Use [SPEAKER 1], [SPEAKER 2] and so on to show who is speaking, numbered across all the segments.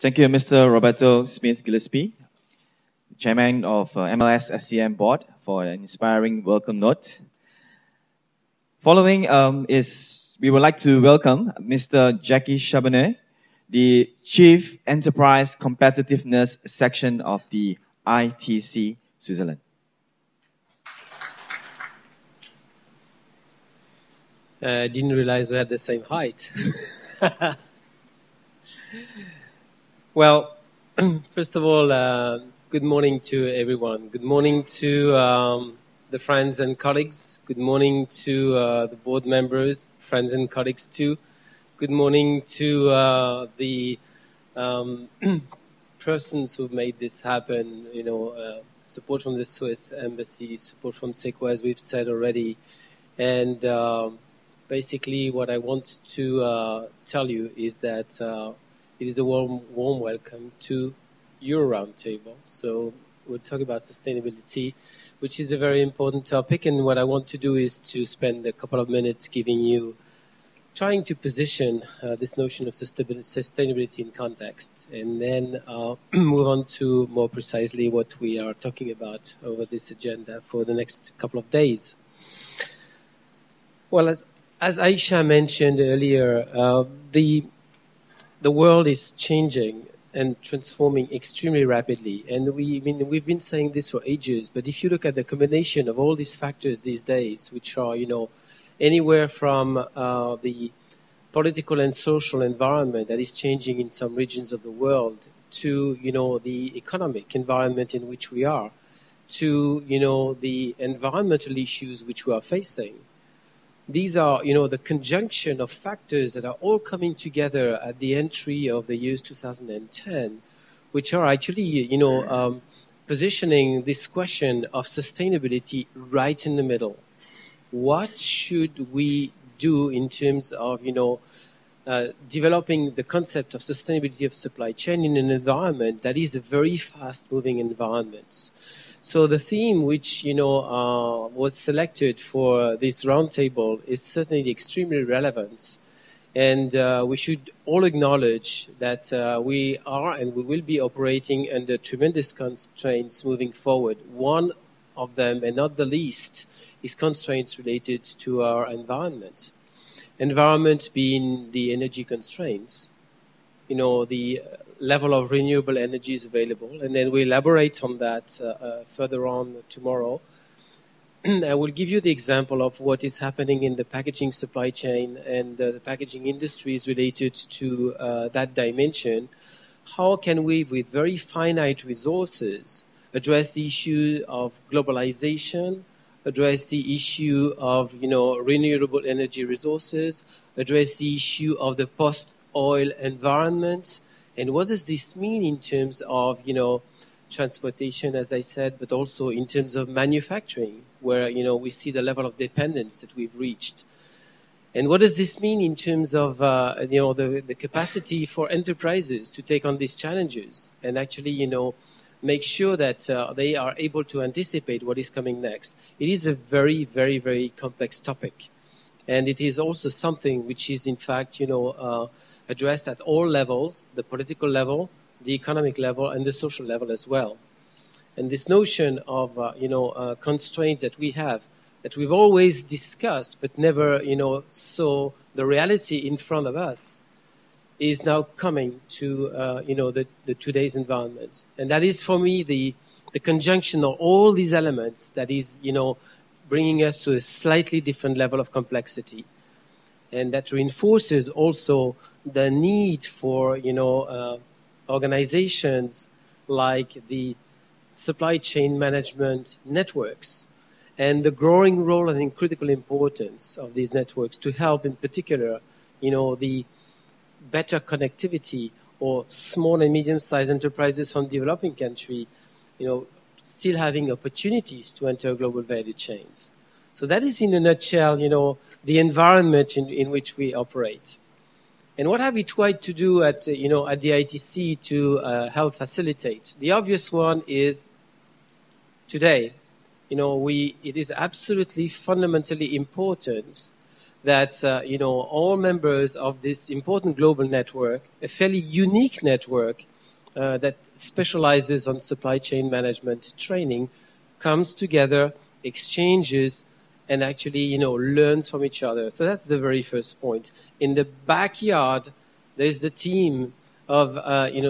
[SPEAKER 1] Thank you, Mr. Roberto Smith-Gillespie, Chairman of MLS SCM Board, for an inspiring welcome note. Following we would like to welcome Mr. Jacky Charbonneau, the Chief Enterprise Competitiveness Section of the ITC Switzerland.
[SPEAKER 2] I didn't realize we had the same height. Well, first of all, good morning to everyone. Good morning to the friends and colleagues. Good morning to the board members, friends and colleagues too. Good morning to the persons who made this happen. Support from the Swiss Embassy, support from SECO, as we've said already. And basically what I want to tell you is that it is a warm welcome to your roundtable. So we'll talk about sustainability, which is a very important topic. And what I want to do is to spend a couple of minutes trying to position this notion of sustainability in context, and then move on to more precisely what we are talking about over this agenda for the next couple of days. Well, as Aisha mentioned earlier, the world is changing and transforming extremely rapidly. And we've been saying this for ages, but if you look at the combination of all these factors these days, which are, anywhere from the political and social environment that is changing in some regions of the world to, the economic environment in which we are, to, the environmental issues which we are facing. These are, the conjunction of factors that are all coming together at the entry of the years 2010, which are actually, positioning this question of sustainability right in the middle. What should we do in terms of, developing the concept of sustainability of supply chain in an environment that is a very fast-moving environment? So the theme which, was selected for this roundtable is certainly extremely relevant. And we should all acknowledge that we are and we will be operating under tremendous constraints moving forward. One of them, and not the least, is constraints related to our environment. Environment being the energy constraints, the level of renewable energy is available, and then we elaborate on that further on tomorrow. I will give you the example of what is happening in the packaging supply chain and the packaging industries related to that dimension. How can we, with very finite resources, address the issue of globalization, address the issue of, renewable energy resources, address the issue of the post-oil environment, and what does this mean in terms of, transportation, as I said, but also in terms of manufacturing, where, we see the level of dependence that we've reached. And what does this mean in terms of, the capacity for enterprises to take on these challenges and actually, make sure that they are able to anticipate what is coming next? It is a very, very, very complex topic. And it is also something which is, in fact, addressed at all levels, the political level, the economic level, and the social level as well. And this notion of, constraints that we have, that we've always discussed, but never, saw the reality in front of us, is now coming to, the today's environment. And that is, for me, the conjunction of all these elements that is, bringing us to a slightly different level of complexity. And that reinforces also the need for, organizations like the supply chain management networks and the growing role and critical importance of these networks to help, in particular, the better connectivity or small and medium-sized enterprises from developing country, still having opportunities to enter global value chains. So that is, in a nutshell, the environment in which we operate. And what have we tried to do at the ITC to help facilitate? The obvious one is today, it is absolutely fundamentally important that, all members of this important global network, a fairly unique network, that specializes on supply chain management training comes together, exchanges, and actually, learns from each other. So that's the very first point. In the backyard, there's the team of,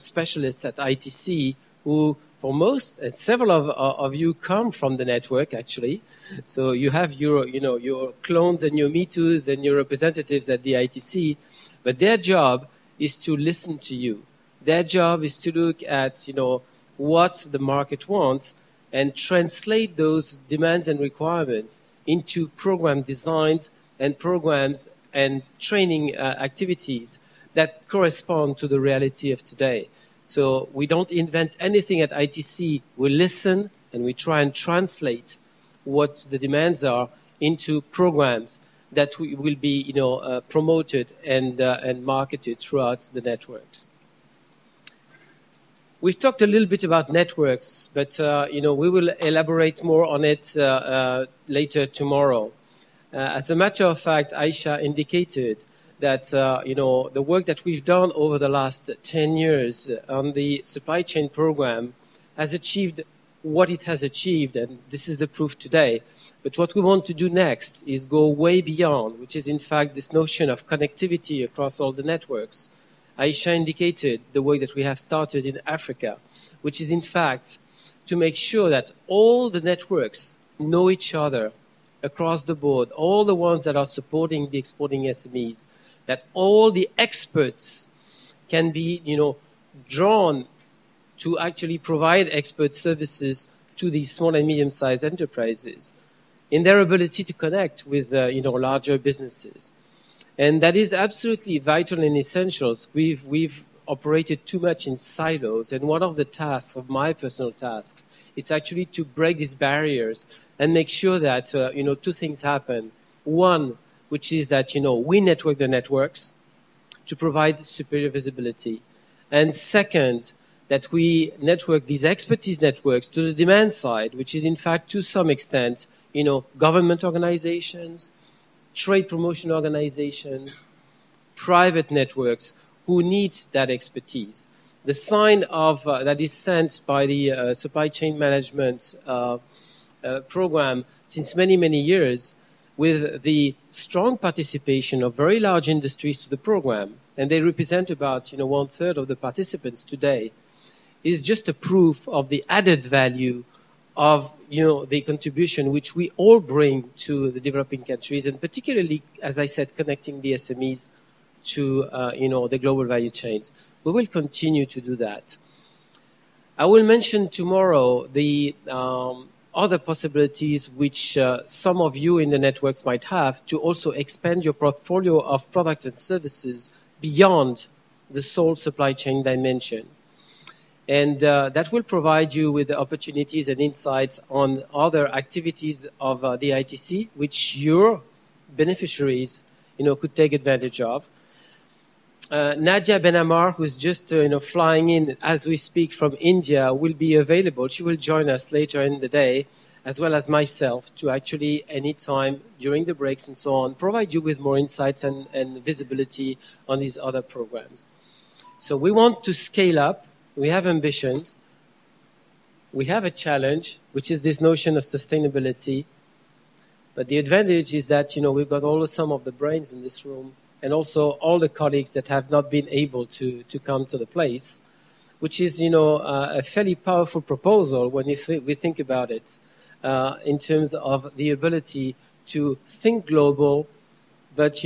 [SPEAKER 2] specialists at ITC who, for most, and several of you come from the network, actually. So you have your clones and your Me Too's and your representatives at the ITC, but their job is to listen to you. Their job is to look at, what the market wants and translate those demands and requirements into program designs and programs and training activities that correspond to the reality of today. So we don't invent anything at ITC. We listen and we try and translate what the demands are into programs that will be, promoted and marketed throughout the networks. We've talked a little bit about networks, but, we will elaborate more on it later tomorrow. As a matter of fact, Aisha indicated that, the work that we've done over the last 10 years on the supply chain program has achieved what it has achieved, and this is the proof today. But what we want to do next is go way beyond, which is in fact this notion of connectivity across all the networks. Aisha indicated the work that we have started in Africa, which is in fact to make sure that all the networks know each other across the board, all the ones that are supporting the exporting SMEs, that all the experts can be, drawn to actually provide expert services to these small and medium-sized enterprises in their ability to connect with, larger businesses. And that is absolutely vital and essential. We've operated too much in silos, and one of the tasks, of my personal tasks, is actually to break these barriers and make sure that, two things happen. One, which is that, we network the networks to provide superior visibility. And second, that we network these expertise networks to the demand side, which is in fact, to some extent, government organizations, trade promotion organizations, private networks who need that expertise. The sign of that is sent by the supply chain management program since many, many years, with the strong participation of very large industries to the program, and they represent about 1/3 of the participants today, is just a proof of the added value of the contribution which we all bring to the developing countries, and particularly, as I said, connecting the SMEs to the global value chains. We will continue to do that. I will mention tomorrow the other possibilities which some of you in the networks might have to also expand your portfolio of products and services beyond the sole supply chain dimension. And that will provide you with the opportunities and insights on other activities of the ITC, which your beneficiaries, could take advantage of. Nadia Benamar, who's just, flying in as we speak from India, will be available. She will join us later in the day, as well as myself, to actually, anytime during the breaks and so on, provide you with more insights and visibility on these other programs. So we want to scale up. We have ambitions. We have a challenge, which is this notion of sustainability. But the advantage is that, we've got some of the brains in this room, and also all the colleagues that have not been able to come to the place, which is, a fairly powerful proposal when we think about it, in terms of the ability to think global, but,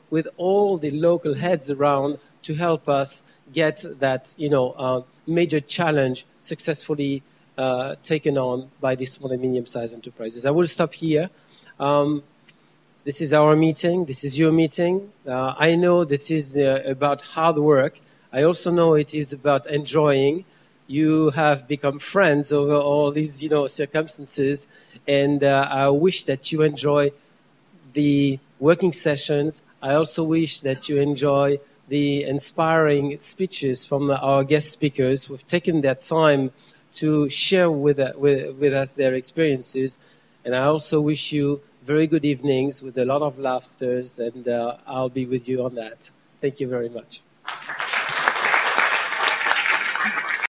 [SPEAKER 2] with all the local heads around to help us get that, major challenge successfully taken on by these small and medium-sized enterprises. I will stop here. This is our meeting. This is your meeting. I know this is about hard work. I also know it is about enjoying. You have become friends over all these, circumstances, and I wish that you enjoy the working sessions. I also wish that you enjoy the inspiring speeches from our guest speakers who have taken their time to share with us their experiences. And I also wish you very good evenings with a lot of laughters, and I'll be with you on that. Thank you very much.